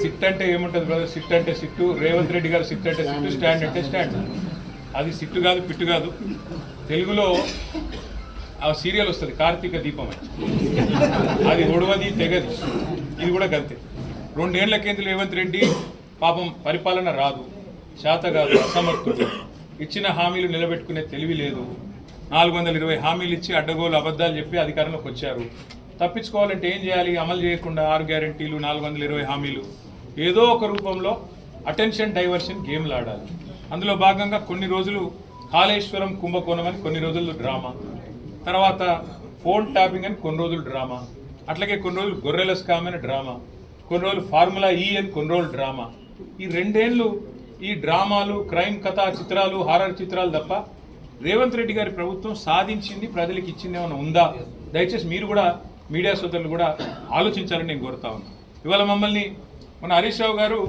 SIT అంటే ఏముంటుంది brother? SIT అంటే సిట్టు, రేవంత్ రెడ్డి గారు సిట్ అంటే సిట్టు, స్టాండ్ అంటే స్టాండ్. అది సిట్టు కాదు, పిట్టు కాదు. తెలుగులో ఆ సీరియల్ వస్తుంది కార్తీక దీపం అని, అది ఒడవది తెగది. ఇది కూడా గంతే. 2 ఏళ్ల కింద రేవంత్ రెడ్డి పాపం పరిపాలన రాదు, శాత కాదు, అసమర్థుడు. ఇచ్చిన హామీలు నిలబెట్టుకునే తెలివి లేదు. 420 హామీలు ఇచ్చి అడ్డగోలు అబద్ధాలు చెప్పి అధికారంలోకి వచ్చారు. తప్పించుకోవాలంటే ఏం చేయాలి? అమలు చేయకుండా 6 గ్యారెంటీలు, 420 హామీలు, ఏదో ఒక రూపంలో అటెన్షన్ డైవర్షన్ గేమ్లు ఆడాలి. అందులో భాగంగా కొన్ని రోజులు కాళేశ్వరం కుంభకోణం అని కొన్ని రోజులు డ్రామా, తర్వాత ఫోన్ ట్యాపింగ్ అని కొన్ని రోజులు డ్రామా, అట్లాగే కొన్ని రోజులు గొర్రెల స్కామ్ అని డ్రామా, కొన్ని రోజులు ఫార్ములా ఈ అని కొన్ని రోజులు డ్రామా. ఈ 2 ఏళ్ళు ఈ డ్రామాలు, క్రైమ్ కథా చిత్రాలు, హారర్ చిత్రాలు తప్ప రేవంత్ రెడ్డి గారి ప్రభుత్వం సాధించింది, ప్రజలకు ఇచ్చింది ఏమైనా ఉందా? దయచేసి మీరు కూడా, మీడియా సోదరులు కూడా ఆలోచించాలని నేను కోరుతా ఉన్నాను. ఇవాళ మమ్మల్ని మన హరీష్ రావు గారు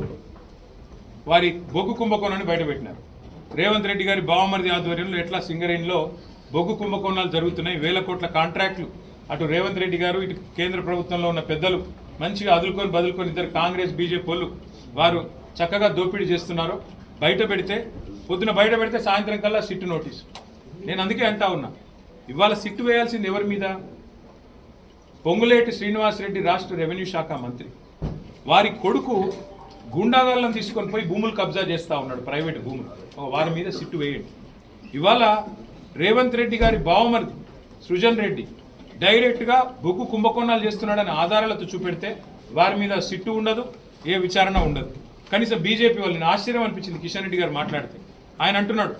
వారి బొగ్గు కుంభకోణాన్ని బయటపెట్టినారు. రేవంత్ రెడ్డి గారి బావమరిది ఆధ్వర్యంలో ఎట్లా సింగరేణిలో బొగ్గు కుంభకోణాలు జరుగుతున్నాయి, 1000 కోట్ల కాంట్రాక్టులు అటు రేవంత్ రెడ్డి గారు ఇటు కేంద్ర ప్రభుత్వంలో ఉన్న పెద్దలు మంచిగా అదులుకొని బదులుకొని ఇద్దరు కాంగ్రెస్ బీజేపీ వాళ్ళు వారు చక్కగా దోపిడీ చేస్తున్నారు. బయట పెడితే పొద్దున బయట పెడితే సాయంత్రం కల్లా సిట్టు నోటీసు. నేను అందుకే అంటా ఉన్నా, ఇవాళ సిట్టు వేయాల్సింది ఎవరి మీద? పొంగులేటి శ్రీనివాసరెడ్డి రాష్ట్ర రెవెన్యూ శాఖ మంత్రి, వారి కొడుకు గుండాగాళ్ళను తీసుకొని పోయి భూములు కబ్జా చేస్తూ ఉన్నాడు, ప్రైవేటు భూములు. వారి మీద సిట్టు వేయండి. ఇవాళ రేవంత్ రెడ్డి గారి బావమరిది సృజన్ రెడ్డి డైరెక్ట్గా బొగ్గు కుంభకోణాలు చేస్తున్నాడని ఆధారాలతో చూపెడితే వారి మీద సిట్టు ఉండదు, ఏ విచారణ ఉండదు. కనీసం బీజేపీ వాళ్ళని ఆశ్చర్యం అనిపించింది కిషన్ రెడ్డి గారు మాట్లాడితే. ఆయన అంటున్నాడు,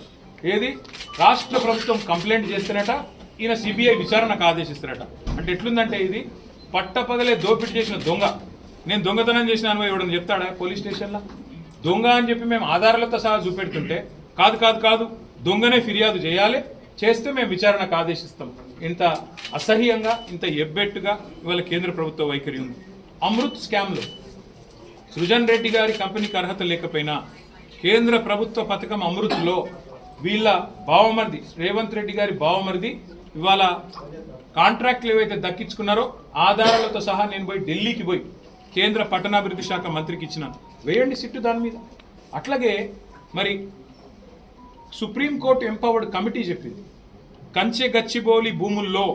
ఏది రాష్ట్ర ప్రభుత్వం కంప్లైంట్ చేస్తున్నట, ఈయన సిబిఐ విచారణకు ఆదేశిస్తున్నట. అంటే ఎట్లుందంటే ఇది పట్టపగలే దోపిడీ చేసిన దొంగ. నేను దొంగతనం చేసిన అనుభవం ఎవడని చెప్తాడా పోలీస్ స్టేషన్లో? దొంగ అని చెప్పి మేము ఆధారాలతో సహా చూపెడుతుంటే కాదు కాదు కాదు దొంగనే ఫిర్యాదు చేయాలి, చేస్తే మేము విచారణకు ఆదేశిస్తాం. ఇంత అసహ్యంగా, ఇంత ఎబ్బెట్టుగా ఇవాళ కేంద్ర ప్రభుత్వ వైఖరి ఉంది. అమృత్ స్కామ్లో సృజన్ రెడ్డి గారి కంపెనీకి అర్హత లేకపోయినా కేంద్ర ప్రభుత్వ పథకం అమృత్లో వీళ్ళ బావమరిది రేవంత్ రెడ్డి గారి బావమరిది ఇవాళ కాంట్రాక్ట్లు ఏవైతే దక్కించుకున్నారో ఆధారాలతో సహా నేను పోయి ఢిల్లీకి పోయి కేంద్ర పట్టణాభివృద్ధి శాఖ మంత్రికి ఇచ్చినాను. వేయండి సిట్టు దాని మీద. అట్లాగే మరి సుప్రీంకోర్టు ఎంపవర్డ్ కమిటీ చెప్పింది, కంచె గచ్చిబౌలి భూముల్లో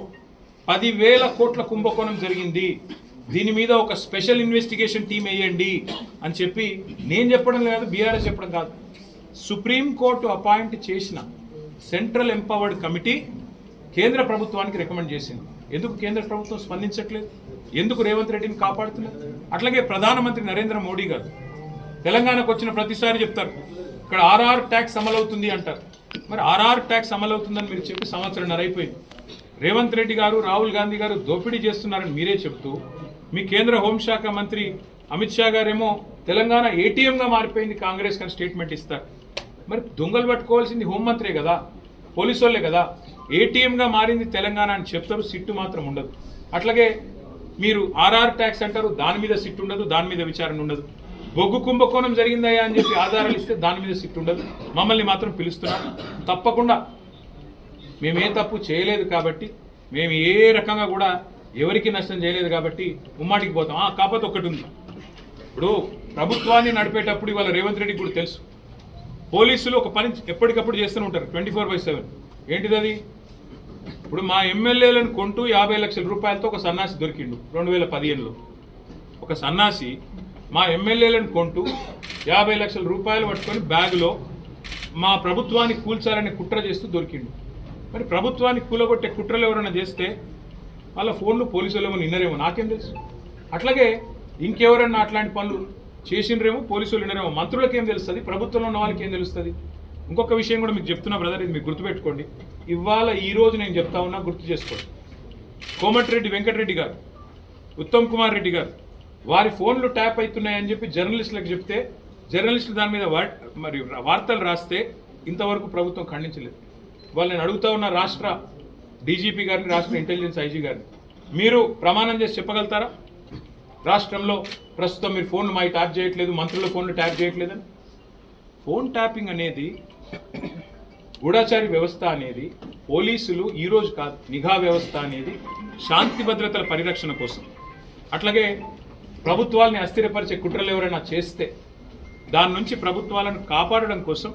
10,000 కోట్ల కుంభకోణం జరిగింది, దీని మీద ఒక స్పెషల్ ఇన్వెస్టిగేషన్ టీం వేయండి అని చెప్పి నేను చెప్పడం లేదు, బీఆర్ఎస్ చెప్పడం కాదు, సుప్రీంకోర్టు అపాయింట్ చేసిన సెంట్రల్ ఎంపవర్డ్ కమిటీ కేంద్ర ప్రభుత్వానికి రికమెండ్ చేసింది. ఎందుకు కేంద్ర ప్రభుత్వం స్పందించట్లేదు? ఎందుకు రేవంత్ రెడ్డిని కాపాడుతున్నారు? అట్లాగే ప్రధానమంత్రి నరేంద్ర మోడీ గారు తెలంగాణకు వచ్చిన ప్రతిసారి చెప్తారు, ఇక్కడ ఆర్ఆర్ ట్యాక్స్ అమలవుతుంది అంటారు. మరి ఆర్ఆర్ ట్యాక్స్ అమలవుతుందని మీరు చెప్పి 1.5 సంవత్సరం అయిపోయింది. రేవంత్ రెడ్డి గారు, రాహుల్ గాంధీ గారు దోపిడీ చేస్తున్నారని మీరే చెప్తూ, మీ కేంద్ర హోంశాఖ మంత్రి అమిత్ షా గారేమో తెలంగాణ ఏటీఎంగా మారిపోయింది కాంగ్రెస్ అని స్టేట్మెంట్ ఇస్తారు. మరి దొంగలు పట్టుకోవాల్సింది హోంమంత్రే కదా, పోలీసు వాళ్ళే కదా. ఏటీఎంగా మారింది తెలంగాణ అని చెప్తారు, సిట్టు మాత్రం ఉండదు. అట్లాగే మీరు ఆర్ఆర్ ట్యాక్స్ అంటారు, దాని మీద సిట్టు ఉండదు, దాని మీద విచారణ ఉండదు. బొగ్గు కుంభకోణం జరిగిందయ్యా అని చెప్పి ఆధారాలు ఇస్తే దాని మీద సిట్టు ఉండదు. మమ్మల్ని మాత్రం పిలుస్తున్నారు. తప్పకుండా మేము ఏ తప్పు చేయలేదు కాబట్టి, మేము ఏ రకంగా కూడా ఎవరికి నష్టం చేయలేదు కాబట్టి ఉమ్మాటికి పోతాం. కాకపోతే ఒకటి ఉంది, ఇప్పుడు ప్రభుత్వాన్ని నడిపేటప్పుడు ఇవాళ రేవంత్ రెడ్డికి కూడా తెలుసు, పోలీసులు ఒక పని ఎప్పటికప్పుడు చేస్తూనే ఉంటారు 24/7. ఏంటిది అది? ఇప్పుడు మా ఎమ్మెల్యేలను కొంటూ 50 లక్షల రూపాయలతో ఒక సన్నాసి దొరికిండు 2015లో. ఒక సన్నాసి మా ఎమ్మెల్యేలను కొంటూ 50 లక్షల రూపాయలు పట్టుకొని బ్యాగులో మా ప్రభుత్వాన్ని కూల్చాలని కుట్ర చేస్తూ దొరికిండు. మరి ప్రభుత్వాన్ని కూలగొట్టే కుట్రలు ఎవరైనా చేస్తే వాళ్ళ ఫోన్లు పోలీసులు ఏమో నిన్నరేమో, నాకేం తెలుసు. అట్లాగే ఇంకెవరన్నా అట్లాంటి పనులు చేసినరేమో పోలీసులు వినరేమో, మంత్రులకు ఏం తెలుస్తుంది, ప్రభుత్వంలో ఉన్న వాళ్ళకి ఏం తెలుస్తుంది. ఇంకొక విషయం కూడా మీకు చెప్తున్నా బ్రదర్, ఇది మీకు గుర్తుపెట్టుకోండి. ఇవాళ ఈరోజు నేను చెప్తా ఉన్నా, గుర్తు చేసుకోండి. కోమటిరెడ్డి వెంకటరెడ్డి గారు, ఉత్తమ్ కుమార్ రెడ్డి గారు వారి ఫోన్లు ట్యాప్ అవుతున్నాయని చెప్పి జర్నలిస్టులకు చెప్తే జర్నలిస్టులు దాని మీద మరి వార్తలు రాస్తే ఇంతవరకు ప్రభుత్వం ఖండించలేదు. వాళ్ళు నేను అడుగుతా ఉన్న రాష్ట్ర డీజీపీ గారిని, రాష్ట్ర ఇంటెలిజెన్స్ ఐజీ గారిని, మీరు ప్రమాణం చేసి చెప్పగలుగుతారా రాష్ట్రంలో ప్రస్తుతం మీరు ఫోన్లు మా ట్యాప్ చేయట్లేదు, మంత్రుల ఫోన్లు ట్యాప్ చేయట్లేదని? ఫోన్ ట్యాపింగ్ అనేది, గూఢచారి వ్యవస్థ అనేది, పోలీసులు ఈరోజు కాదు, నిఘా వ్యవస్థ అనేది శాంతి భద్రతల పరిరక్షణ కోసం అట్లాగే ప్రభుత్వాల్ని అస్థిరపరిచే కుట్రలు ఎవరైనా చేస్తే దాని నుంచి ప్రభుత్వాలను కాపాడడం కోసం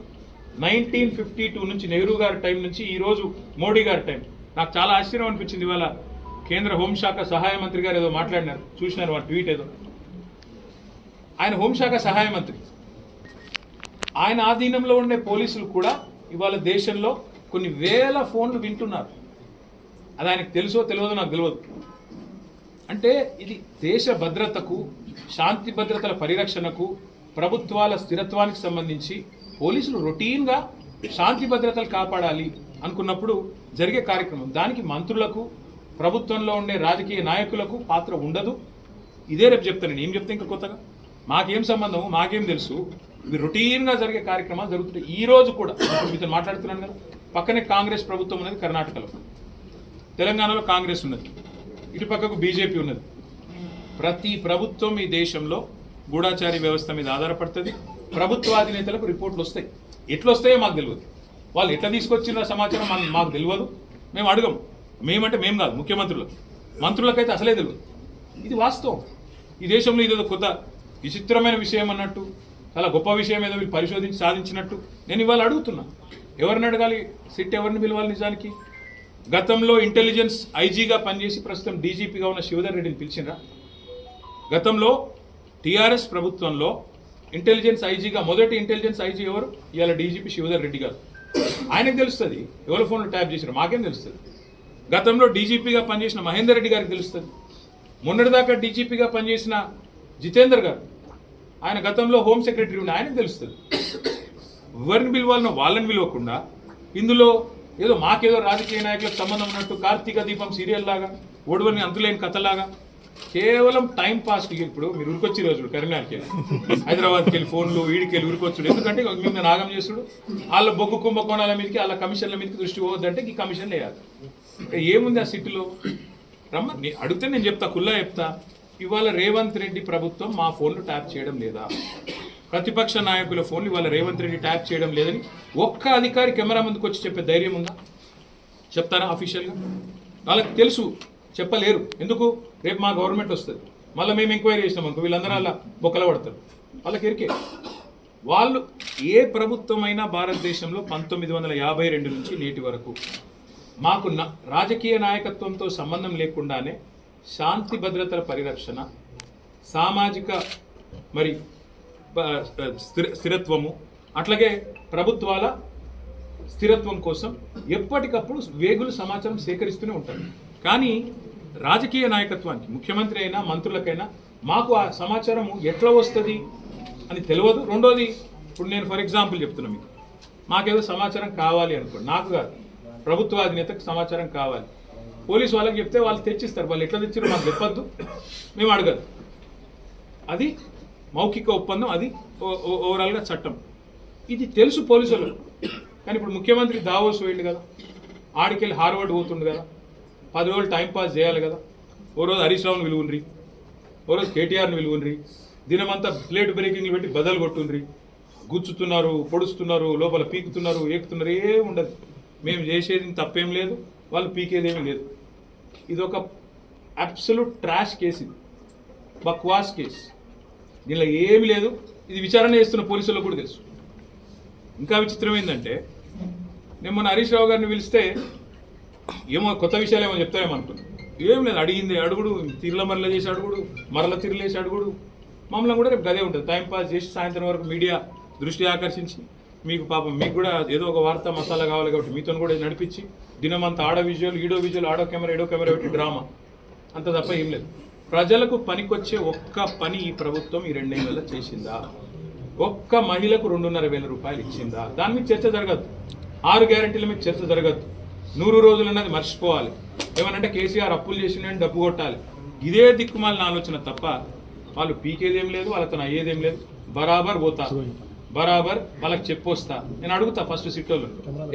1952 నుంచి నెహ్రూ గారి టైం నుంచి ఈరోజు మోడీ గారి టైం నాకు చాలా ఆశ్చర్యం అనిపించింది. ఇవాళ కేంద్ర హోంశాఖ సహాయ మంత్రి గారు ఏదో మాట్లాడినారు, చూసినారు వారి ట్వీట్ ఏదో. ఆయన హోంశాఖ సహాయ మంత్రి, ఆయన ఆధీనంలో ఉండే పోలీసులు కూడా ఇవాళ దేశంలో కొన్ని వేల ఫోన్లు వింటున్నారు. అది ఆయనకు తెలుసో తెలియదో నాకు తెలియదు. అంటే ఇది దేశ భద్రతకు, శాంతి భద్రతల పరిరక్షణకు, ప్రభుత్వాల స్థిరత్వానికి సంబంధించి పోలీసులు రొటీన్గా శాంతి భద్రతలు కాపాడాలి అనుకున్నప్పుడు జరిగే కార్యక్రమం. దానికి మంత్రులకు, ప్రభుత్వంలో ఉండే రాజకీయ నాయకులకు పాత్ర ఉండదు. ఇదే రేపు చెప్తాను నేను. ఏం చెప్తే ఇంకా కొత్తగా మాకేం సంబంధం, మాకేం తెలుసు. ఇవి రొటీన్గా జరిగే కార్యక్రమాలు జరుగుతుంటాయి. ఈ రోజు కూడా మీతో మాట్లాడుతున్నాను కదా, పక్కనే కాంగ్రెస్ ప్రభుత్వం ఉన్నది కర్ణాటకలో, తెలంగాణలో కాంగ్రెస్ ఉన్నది, ఇటు పక్కకు బీజేపీ ఉన్నది. ప్రతి ప్రభుత్వం ఈ దేశంలో గూఢాచారి వ్యవస్థ మీద ఆధారపడుతుంది. ప్రభుత్వాధినేతలకు రిపోర్ట్లు వస్తాయి. ఎట్లా వస్తాయో మాకు తెలియదు. వాళ్ళు ఎట్లా తీసుకొచ్చిన సమాచారం మాకు తెలియదు. మేము అడగం. మేమంటే మేము కాదు, ముఖ్యమంత్రులకు, మంత్రులకైతే అసలే తెలియదు. ఇది వాస్తవం. ఈ దేశంలో ఇదేదో కొత్త విచిత్రమైన విషయం అన్నట్టు, చాలా గొప్ప విషయం ఏదో వీళ్ళు పరిశోధించి సాధించినట్టు నేను ఇవాళ అడుగుతున్నా. ఎవరిని అడగాలి? సిట్ ఎవరిని పిలవాలి? నిజానికి గతంలో ఇంటెలిజెన్స్ ఐజీగా పనిచేసి ప్రస్తుతం డీజీపీగా ఉన్న శివధర్ రెడ్డిని పిలిచినరా? గతంలో టీఆర్ఎస్ ప్రభుత్వంలో ఇంటెలిజెన్స్ ఐజీగా మొదటి ఇంటెలిజెన్స్ ఐజీ ఎవరు? ఇవాళ డీజీపీ శివధర్ రెడ్డి గారు. ఆయనకు తెలుస్తుంది ఎవరి ఫోన్లో ట్యాప్ చేసినా, మాకేం తెలుస్తుంది. గతంలో డీజీపీగా పనిచేసిన మహేందర్ రెడ్డి గారికి తెలుస్తుంది. మొన్నటిదాకా డీజీపీగా పనిచేసిన జితేందర్ గారు, ఆయన గతంలో హోమ్ సెక్రటరీ ఉండి, ఆయనకు తెలుస్తుంది. ఎవరిని పిలవాలనో వాళ్ళని పిలవకుండా ఇందులో ఏదో మాకేదో రాజకీయ నాయకులకు సంబంధం ఉన్నట్టు కార్తీక దీపం సీరియల్ లాగా, ఓడువని అంతులేని కథలాగా కేవలం టైం పాస్. ఇప్పుడు మీరు ఉరికొచ్చి రోజు కరీంనగర్కి వెళ్ళి, హైదరాబాద్కి వెళ్ళి ఫోన్లు వీడికి వెళ్ళి ఉరికొచ్చుడు. ఎందుకంటే మేము నాగం చేసుడు, వాళ్ళ బొగ్గు కుంభకోణాల మీదకి, వాళ్ళ కమిషన్ల మీదకి దృష్టి పోవద్దంటే ఈ కమిషన్లు వేయాలి. ఏముంది ఆ సిటీలో? రమ్మని అడిగితే నేను చెప్తా, కుల్లా చెప్తా. ఇవాళ రేవంత్ రెడ్డి ప్రభుత్వం మా ఫోన్లు ట్యాప్ చేయడం లేదా? ప్రతిపక్ష నాయకుల ఫోన్లు ఇవాళ రేవంత్ రెడ్డి ట్యాప్ చేయడం లేదని ఒక్క అధికారి కెమెరా ముందుకు వచ్చి చెప్పే ధైర్యం ఉందా? చెప్తారా అఫీషియల్గా? వాళ్ళకి తెలుసు, చెప్పలేరు. ఎందుకు? రేపు మా గవర్నమెంట్ వస్తుంది, మళ్ళీ మేము ఎంక్వైరీ చేసినాం అనుకో, వీళ్ళందరూ అలా బొక్కల పడతారు. వాళ్ళకి ఎరికే. వాళ్ళు ఏ ప్రభుత్వమైనా భారతదేశంలో 1952 నుంచి నేటి వరకు మాకు రాజకీయ నాయకత్వంతో సంబంధం లేకుండానే శాంతి భద్రతల పరిరక్షణ, సామాజిక మరి స్థిరత్వము, అట్లాగే ప్రభుత్వాల స్థిరత్వం కోసం ఎప్పటికప్పుడు వేగులు సమాచారం సేకరిస్తూనే ఉంటారు. కానీ రాజకీయ నాయకత్వానికి, ముఖ్యమంత్రి అయినా మంత్రులకైనా మాకు ఆ సమాచారం ఎట్లా వస్తుంది అని తెలియదు. రెండోది, ఇప్పుడు నేను ఫర్ ఎగ్జాంపుల్ చెప్తున్నా మీకు, మాకేదో సమాచారం కావాలి అనుకోండి, నాకు కాదు ప్రభుత్వ అధినేతకు సమాచారం కావాలి, పోలీసు వాళ్ళకి చెప్తే వాళ్ళు తెచ్చిస్తారు. వాళ్ళు ఎట్లా తెచ్చారో మాకు చెప్పొద్దు, మేము అడగదు. అది మౌఖిక ఒప్పందం, అది ఓవరాల్గా చట్టం. ఇది తెలుసు పోలీసులు. కానీ ఇప్పుడు ముఖ్యమంత్రి దావోస్ పోయిండు కదా, ఆడికెళ్ళి హార్వర్డ్ పోతుండు కదా, 10 రోజులు టైంపాస్ చేయాలి కదా. ఓ రోజు హరీష్ రావుని విలువుండ్రి, ఓ రోజు కేటీఆర్ని విలువుండ్రి, దినమంతా ప్లేట్ బ్రేకింగ్లు పెట్టి బదలు కొట్టుండ్రి, గుచ్చుతున్నారు, పొడుస్తున్నారు, లోపల పీకుతున్నారు, ఏకుతున్నారు. ఏం ఉండదు. మేము చేసేది తప్పేం లేదు, వాళ్ళు పీకేదేమీ లేదు. ఇది ఒక అబ్సల్యూట్ ట్రాష్ కేసు, ఇది బక్వాస్ కేసు. దీనిలో ఏమి లేదు. ఇది విచారణ చేస్తున్న పోలీసులకు కూడా తెలుసు. ఇంకా విచిత్రం ఏంటంటే, నేను మొన్న హరీష్ రావు గారిని పిలిస్తే ఏమో కొత్త విషయాలు ఏమో చెప్తారేమో అనుకున్నాను. ఏం లేదు, అడిగింది అడుగుడు, తిరుల మరల చేసి అడుగుడు, మరల తిరులేసి అడుగుడు. మమ్మల్ని కూడా రేపు గదే ఉంటుంది. టైంపాస్ చేసి సాయంత్రం వరకు మీడియా దృష్టి ఆకర్షించి, మీకు పాపం మీకు కూడా ఏదో ఒక వార్త మసాలా కావాలి కాబట్టి మీతో కూడా నడిపించి, దినమంతా ఆడ విజువల్, ఈడో విజువల్, ఆడో కెమెరా, ఏడో కెమెరా పెట్టి డ్రామా, అంత తప్ప ఏం లేదు. ప్రజలకు పనికొచ్చే ఒక్క పని ఈ ప్రభుత్వం ఈ 2 ఏళ్లలో చేసిందా? ఒక్క మహిళకు 2,500 రూపాయలు ఇచ్చిందా? దాని మీద చర్చ జరగదు. 6 గ్యారెంటీల మీద చర్చ జరగదు. 100 రోజులు అన్నది మర్చిపోవాలి. ఏమనంటే కేసీఆర్ అప్పులు చేసిండని డబ్బు కొట్టాలి. ఇదే దిక్కుమాలిన ఆలోచన తప్ప వాళ్ళు పీకేదేం లేదు, వాళ్ళతో అయ్యేదేం లేదు. బరాబర్ పోతా, బరాబర్ వాళ్ళకి చెప్పొస్తా. నేను అడుగుతా ఫస్ట్ సిట్టోళ్ళు,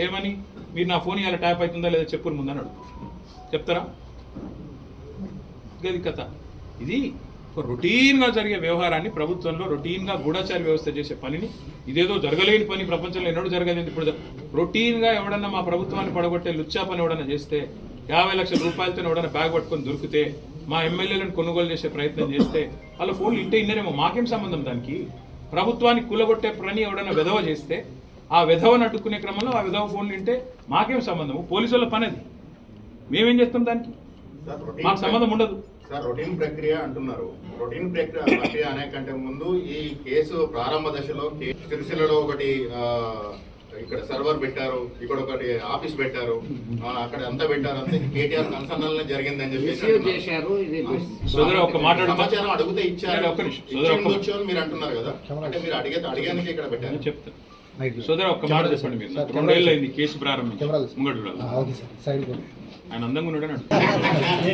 ఏమని మీరు నా ఫోన్ ఇలా ట్యాప్ అవుతుందా లేదా చెప్పుని ముందని అడుగు. చెప్తారా? గది కథ. ఇది ఒక రొటీన్గా జరిగే వ్యవహారాన్ని, ప్రభుత్వంలో రొటీన్గా గూఢచారి వ్యవస్థ చేసే పనిని, ఇదేదో జరగలేని పని, ప్రపంచంలో ఎన్నడూ జరగలేదు. ఇప్పుడు రొటీన్గా ఎవడన్నా మా ప్రభుత్వాన్ని పడగొట్టే లుచ్చా పని ఎవడన్నా చేస్తే, 50 లక్షల రూపాయలతో ఎవడన్నా బ్యాగ్ పట్టుకొని దొరికితే మా ఎమ్మెల్యేలను కొనుగోలు చేసే ప్రయత్నం చేస్తే వాళ్ళ ఫోన్లు ఇంటే ఇన్నరేమో, మాకేం సంబంధం దానికి? ప్రభుత్వానికి కూలగొట్టే పని ఎవడైనా విధవ చేస్తే ఆ విధవను అడ్డుకునే క్రమంలో ఆ విధవ ఫోన్లు వింటే మాకేం సంబంధం? పోలీసు వాళ్ళ పని అది, మేమేం చేస్తాం దానికి? మాకు సంబంధం ఉండదు సార్. రొటీన్ ప్రక్రియ అంటున్నారు. రొటీన్ ప్రక్రియ అనే కంటే ముందు ఈ కేసు ప్రారంభ దశలో సిరిసిల్లలో ఒకటి ఇక్కడ సర్వర్ పెట్టారు, ఇక్కడ ఒకటి ఆఫీస్ పెట్టారు, అక్కడ అంతా పెట్టారు, అంతే కేటీఆర్ కన్సర్న్ జరిగిందని చెప్పేసి సోదరా ఒక మాట సమాచారం అడిగితే ఇచ్చారు మీరు అంటున్నారు కదా, అంటే మీరు అడిగానికి ఇక్కడ పెట్టారు. చెప్తాను సోదరా ఒక్క మాట చెప్పండి. మీరు 2 ఏళ్ళు అయింది కేసు ప్రారంభించి ముంగడు ఆయన అందంగా ఉన్నాడు.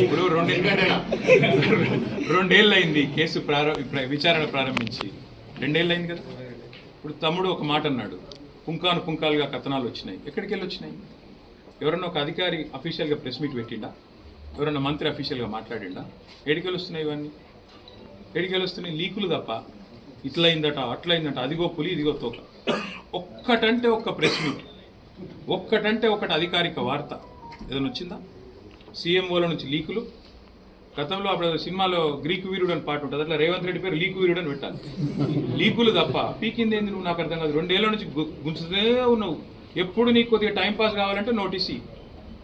ఇప్పుడు 2 ఏళ్ళు అయింది కేసు విచారణ ప్రారంభించి, 2 ఏళ్ళు అయింది కదా. ఇప్పుడు తమ్ముడు ఒక మాట అన్నాడు, పుంకాలుగా కథనాలు వచ్చినాయి. ఎక్కడికి వెళ్ళి వచ్చినాయి? ఎవరన్నా ఒక అధికారి అఫీషియల్గా ప్రెస్ మీట్ పెట్టిండా? ఎవరన్నా మంత్రి అఫీషియల్గా మాట్లాడిండా? ఎడికెళ్ళి వస్తున్నాయి ఇవన్నీ? ఎడికెళ్ళి వస్తున్నాయి లీకులు తప్ప. ఇట్లయిందట అట్లయిందట, అదిగో పులి ఇదిగో తోక. ఒక్కటంటే ఒక్క ప్రెస్ మీట్, ఒక్కటంటే ఒకటి అధికారిక వార్త ఏదైనా వచ్చిందా? సీఎంఓల నుంచి లీకులు. గతంలో అప్పుడు సినిమాలో గ్రీకు వీరుడు అని పాట ఉంటుంది, అట్లా రేవంత్ రెడ్డి పేరు లీకు వీరుడు అని పెట్టాలి. లీకులు తప్ప పీకింది ఏంది నువ్వు? నాకు అర్థం కాదు. 2 ఏళ్ల నుంచి గుంచుతూనే ఉన్నావు. ఎప్పుడు నీకు కొద్దిగా టైంపాస్ కావాలంటే నోటీస్.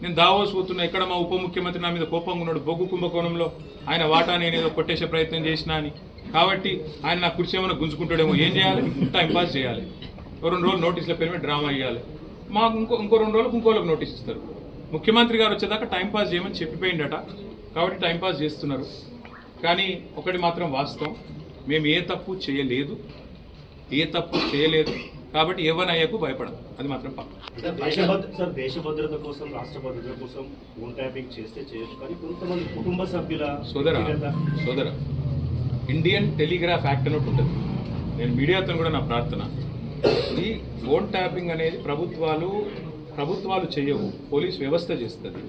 నేను దావోస్ పోతున్నా, ఇక్కడ మా ఉప ముఖ్యమంత్రి నా మీద కోపంగా ఉన్నాడు, బొగ్గు కుంభకోణంలో ఆయన వాటా నేను ఏదో కొట్టేసే ప్రయత్నం చేసినా అని. కాబట్టి ఆయన నా కుర్చీ ఏమైనా గుంజుకుంటాడేమో, ఏం చేయాలి? టైంపాస్ చేయాలి. 2 రోజులు నోటీసుల పేరు మీద డ్రామా ఇవ్వాలి. మాకు ఇంకో 2 రోజులకు ఇంకోళ్ళకి నోటీస్ ఇస్తారు. ముఖ్యమంత్రి గారు వచ్చేదాకా టైంపాస్ చేయమని చెప్పిపోయిందట, కాబట్టి టైంపాస్ చేస్తున్నారు. కానీ ఒకటి మాత్రం వాస్తవం, మేము ఏ తప్పు చేయలేదు, కాబట్టి ఎవరినయ్యకు భయపడదు, అది మాత్రం సార్. దేశ భద్రత కోసం, రాష్ట్ర భద్రత కోసం ఫోన్ ట్యాపింగ్ చేస్తే చేయొచ్చు, కానీ కొంతమంది కుటుంబ సభ్యుల సోదర ఇండియన్ టెలిగ్రాఫ్ యాక్ట్ అని ఒకటి ఉంటుంది. నేను మీడియాతో కూడా నా ప్రార్థన, ఈ ఫోన్ ట్యాపింగ్ అనేది ప్రభుత్వాలు చేయవు, పోలీస్ వ్యవస్థ చేస్తుంది.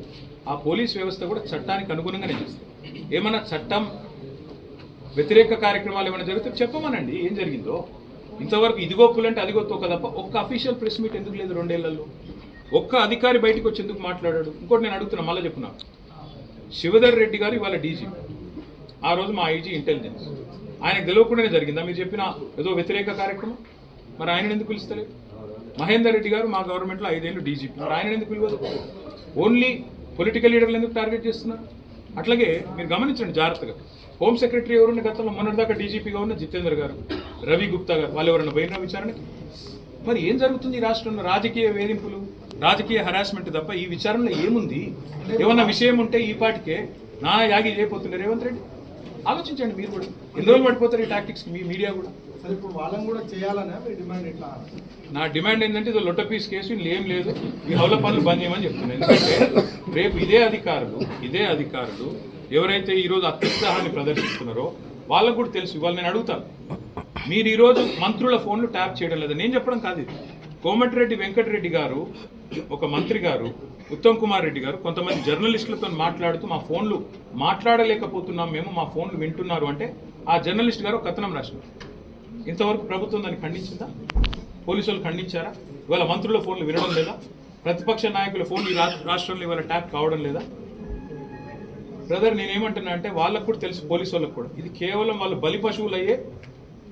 ఆ పోలీస్ వ్యవస్థ కూడా చట్టానికి అనుగుణంగానే చేస్తుంది. ఏమన్నా చట్టం వ్యతిరేక కార్యక్రమాలు ఏమైనా జరిగితే చెప్పమనండి ఏం జరిగిందో. ఇంతవరకు ఇదిగో పులంటే అదిగో తోక తప్ప ఒక్క అఫీషియల్ ప్రెస్ మీట్ ఎందుకు లేదు 2 ఏళ్లలో? ఒక్క అధికారి బయటకు వచ్చి ఎందుకు మాట్లాడాడు? ఇంకోటి నేను అడుగుతున్నా, మళ్ళీ చెప్పున్నా, శివధర్ రెడ్డి గారు ఇవాళ డీజీపీ, ఆ రోజు మా ఐజీ ఇంటెలిజెన్స్, ఆయనకు తెలియకుండానే జరిగిందా మీరు చెప్పిన ఏదో వ్యతిరేక కార్యక్రమం? మరి ఆయన ఎందుకు పిలుస్తలేదు? మహేందర్ రెడ్డి గారు మా గవర్నమెంట్లో 5 ఏళ్ళు డీజీపీ, మరి ఆయన ఎందుకు పిలవదు? ఓన్లీ పొలిటికల్ లీడర్లు ఎందుకు టార్గెట్ చేస్తున్నారు? అట్లాగే మీరు గమనించండి జాగ్రత్తగా. హోమ్ సెక్రటరీ ఎవరున్న గతంలో మొన్నటిదాకా డీజీపీగా ఉన్న జితేందర్ గారు, రవి గుప్తా గారు, వాళ్ళు ఎవరైనా పోయిన విచారణకి? మరి ఏం జరుగుతుంది ఈ రాష్ట్రంలో? రాజకీయ వేధింపులు, రాజకీయ హరాస్మెంట్ తప్ప ఈ విచారణలో ఏముంది? ఏమన్నా విషయం ఉంటే ఈ పాటికే నా యాగి చేయబోతున్నారు రేవంత్ రెడ్డి. ఆలోచించండి మీరు కూడా, ఎన్ని రోజులు పడిపోతారు ఈ టాక్టిక్స్ మీ మీడియా కూడా. ఇప్పుడు వాళ్ళని కూడా చేయాలనే మీ డిమాండ్ ఎట్లా? నా డిమాండ్ ఏంటంటే ఇది లొట్ట పీస్ కేసు, ఏం లేదు, ఈ హౌల పనులు బంద్ చేయమని చెప్తున్నాను. ఎందుకంటే రేపు ఇదే అధికారులు ఎవరైతే ఈరోజు అత్యుత్సాహాన్ని ప్రదర్శిస్తున్నారో వాళ్ళకు కూడా తెలుసు. ఇవాళ నేను అడుగుతాను, మీరు ఈరోజు మంత్రుల ఫోన్లు ట్యాప్ చేయడం లేదు, నేను చెప్పడం కాదు ఇది. కోమటిరెడ్డి వెంకటరెడ్డి గారు, ఒక మంత్రి గారు, ఉత్తమ్ కుమార్ రెడ్డి గారు కొంతమంది జర్నలిస్టులతో మాట్లాడుతూ మా ఫోన్లు మాట్లాడలేకపోతున్నాం మేము, మా ఫోన్లు వింటున్నారు అంటే ఆ జర్నలిస్ట్ గారు కథనం రాసినారు. ఇంతవరకు ప్రభుత్వం దాన్ని ఖండించిందా? పోలీసులు ఖండించారా? ఇవాళ మంత్రుల ఫోన్లు వినడం లేదా? ప్రతిపక్ష నాయకుల ఫోన్ ఈ రాష్ట్రంలో ఇవాళ ట్యాప్ కావడం లేదా? బ్రదర్ నేనేమంటున్నా అంటే వాళ్ళకు కూడా తెలుసు, పోలీసు వాళ్ళకు కూడా, ఇది కేవలం వాళ్ళు బలి పశువులు అయ్యే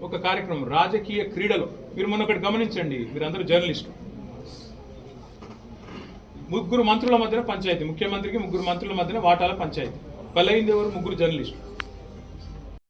ఒక కార్యక్రమం, రాజకీయ క్రీడలో. మీరు మొన్న ఒకటి గమనించండి, మీరందరూ జర్నలిస్టు, 3 మంత్రుల మధ్యన పంచాయతీ, ముఖ్యమంత్రికి 3 మంత్రుల మధ్యన వాటాల పంచాయతీ. బలైంది ఎవరు? 3 జర్నలిస్టులు.